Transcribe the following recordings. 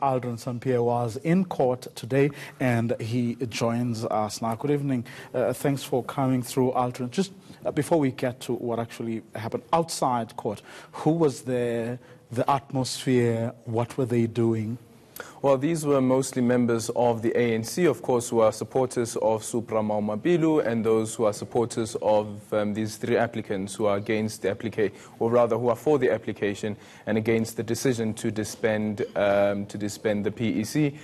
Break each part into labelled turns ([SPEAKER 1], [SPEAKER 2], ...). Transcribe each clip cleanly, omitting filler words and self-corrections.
[SPEAKER 1] Aldrin Sampear was in court today, and he joins us now. Good evening. Thanks for coming through, Aldrin. Just before we get to what actually happened outside court, who was there, the atmosphere, what were they doing?
[SPEAKER 2] Well, these were mostly members of the ANC, of course, who are supporters of Supra Mahumapelo, and those who are supporters of these three applicants who are against the application, or rather who are for the application and against the decision to disband the PEC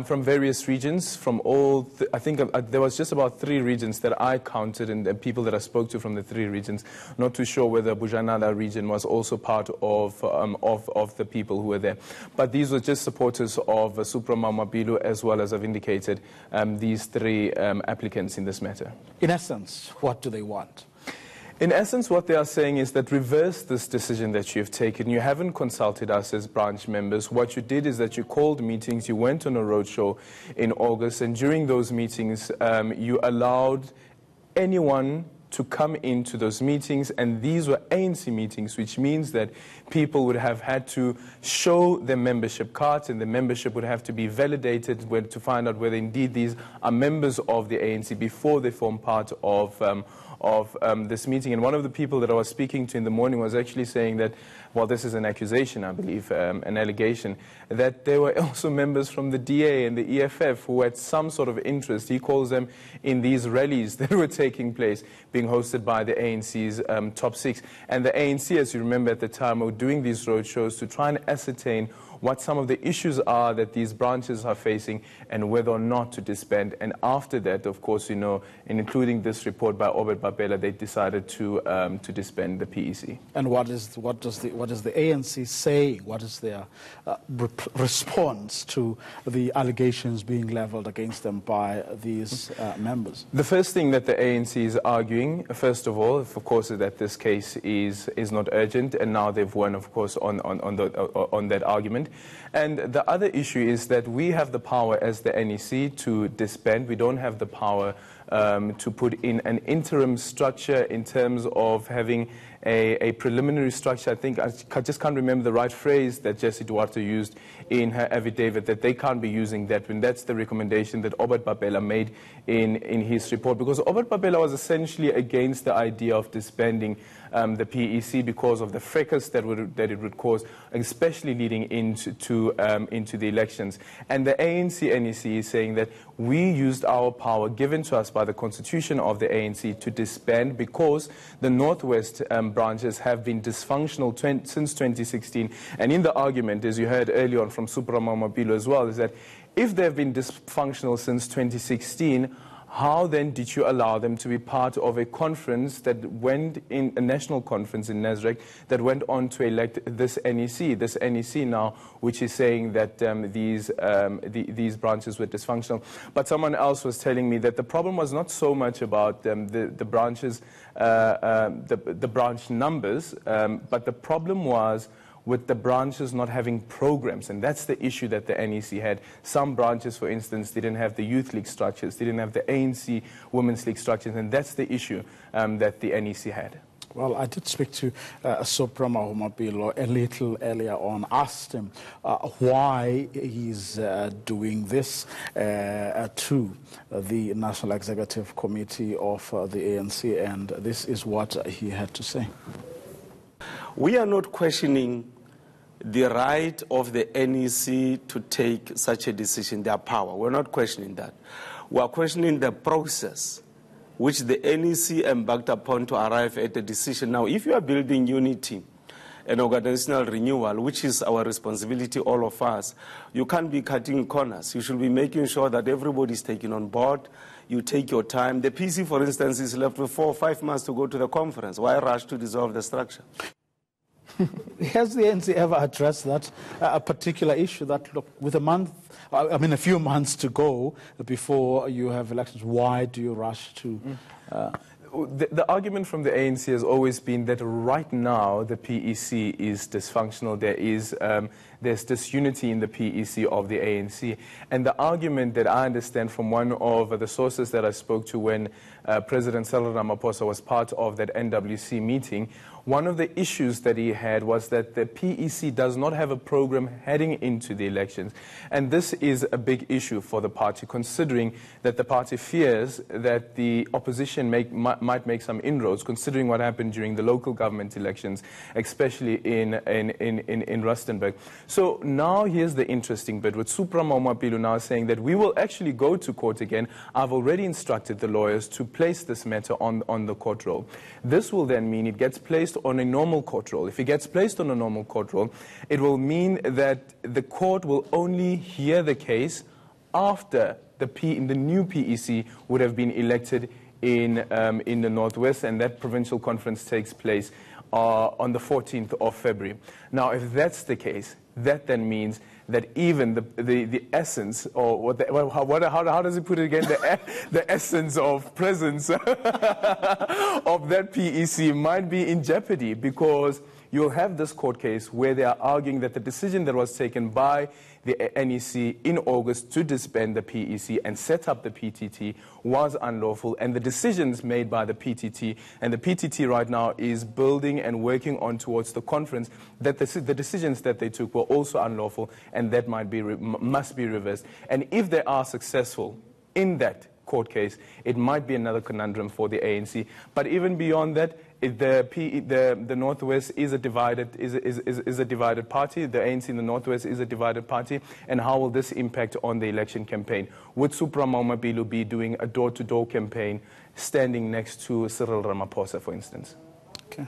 [SPEAKER 2] from various regions, from all, I think there was just about 3 regions that I counted, and the people that I spoke to from the 3 regions. Not too sure whether Bujanala region was also part of the people who were there. But these were just supporters of Supra Mahumapelo, as well as I've indicated, these 3 applicants in this matter.
[SPEAKER 1] In essence, what do they want?
[SPEAKER 2] In essence, what they are saying is that reverse this decision that you've taken. You haven't consulted us as branch members. What you did is that you called meetings, you went on a roadshow in August, and during those meetings, you allowed anyone to come into those meetings, and these were ANC meetings, which means that people would have had to show their membership cards, and the membership would have to be validated to find out whether indeed these are members of the ANC before they form part of this meeting. And one of the people that I was speaking to in the morning was actually saying that, well, this is an accusation, I believe, an allegation, that there were also members from the DA and the EFF who had some sort of interest, he calls them, in these rallies that were taking place, being hosted by the ANC's top 6. And the ANC, as you remember at the time, were doing these roadshows to try and ascertain what some of the issues are that these branches are facing and whether or not to disband. And after that, of course, you know, and including this report by Obed Babela, they decided to disband the PEC.
[SPEAKER 1] And what does the ANC say? What is their response to the allegations being leveled against them by these members?
[SPEAKER 2] The first thing that the ANC is arguing, first of all, of course, is that this case is not urgent, and now they've won, of course, on that argument. And the other issue is that we have the power as the NEC to disband. We don't have the power to put in an interim structure in terms of having a preliminary structure. I think I just can't remember the right phrase that Jessie Duarte used in her affidavit, that they can't be using that when that's the recommendation that Obed Babela made in his report, because Obed Babela was essentially against the idea of disbanding the PEC because of the fracas that it would cause, especially leading into the elections. And the ANC NEC is saying that we used our power given to us by the constitution of the ANC to disband because the North West branches have been dysfunctional since 2016. And in the argument, as you heard earlier on from Supra Mahumapelo as well, is that if they've been dysfunctional since 2016, how then did you allow them to be part of a conference that went in, a national conference in Nasrec, that went on to elect this NEC now, which is saying that these branches were dysfunctional. But someone else was telling me that the problem was not so much about the branches, the branch numbers, but the problem was with the branches not having programs, and that's the issue that the NEC had. Some branches, for instance, didn't have the youth league structures, didn't have the ANC women's league structures, and that's the issue that the NEC had.
[SPEAKER 1] Well, I did speak to Supra Mahumapelo a little earlier on, asked him why he's doing this to the National Executive Committee of the ANC, and this is what he had to say.
[SPEAKER 3] We are not questioning the right of the NEC to take such a decision, their power. We're not questioning that. We are questioning the process which the NEC embarked upon to arrive at a decision. Now, if you are building unity and organizational renewal, which is our responsibility, all of us, you can't be cutting corners. You should be making sure that everybody is taken on board. You take your time. The PC, for instance, is left with 4 or 5 months to go to the conference. Why rush to dissolve the structure?
[SPEAKER 1] Has the ANC ever addressed that a particular issue that, look, with a few months to go before you have elections, why do you rush to...
[SPEAKER 2] The argument from the ANC has always been that right now the PEC is dysfunctional. There's disunity in the PEC of the ANC. And the argument that I understand from one of the sources that I spoke to when President Cyril Ramaphosa was part of that NWC meeting one of the issues that he had was that the PEC does not have a program heading into the elections. And this is a big issue for the party, considering that the party fears that the opposition might make some inroads, considering what happened during the local government elections, especially in Rustenburg. So now here's the interesting bit, with Supra Mahumapelo now saying that we will actually go to court again. I've already instructed the lawyers to place this matter on the court roll. This will then mean it gets placed on a normal court roll. If it gets placed on a normal court roll, it will mean that the court will only hear the case after the new PEC would have been elected in the North West, and that provincial conference takes place on the 14th of February. Now, if that's the case, that then means that even the essence, or how does he put it again? The essence of presence of that PEC might be in jeopardy, because you'll have this court case where they are arguing that the decision that was taken by the NEC in August to disband the PEC and set up the PTT was unlawful, and the decisions made by the PTT, and the PTT right now is building and working on towards the conference, that the decisions that they took were also unlawful, and that must be reversed. And if they are successful in that court case, it might be another conundrum for the ANC. But even beyond that, the North West is a divided party. The ANC in the North West is a divided party. And how will this impact on the election campaign? Would Supra Mahumapelo be doing a door-to-door campaign, standing next to Cyril Ramaphosa, for instance?
[SPEAKER 1] Okay.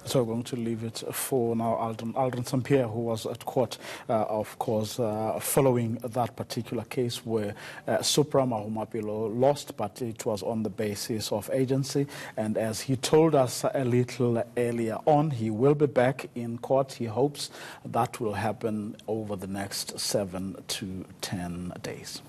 [SPEAKER 1] So we're going to leave it for now. Aldrin Sampear, who was at court, of course, following that particular case where Supra Mahumapelo lost, but it was on the basis of agency. And as he told us a little earlier on, he will be back in court. He hopes that will happen over the next 7 to 10 days.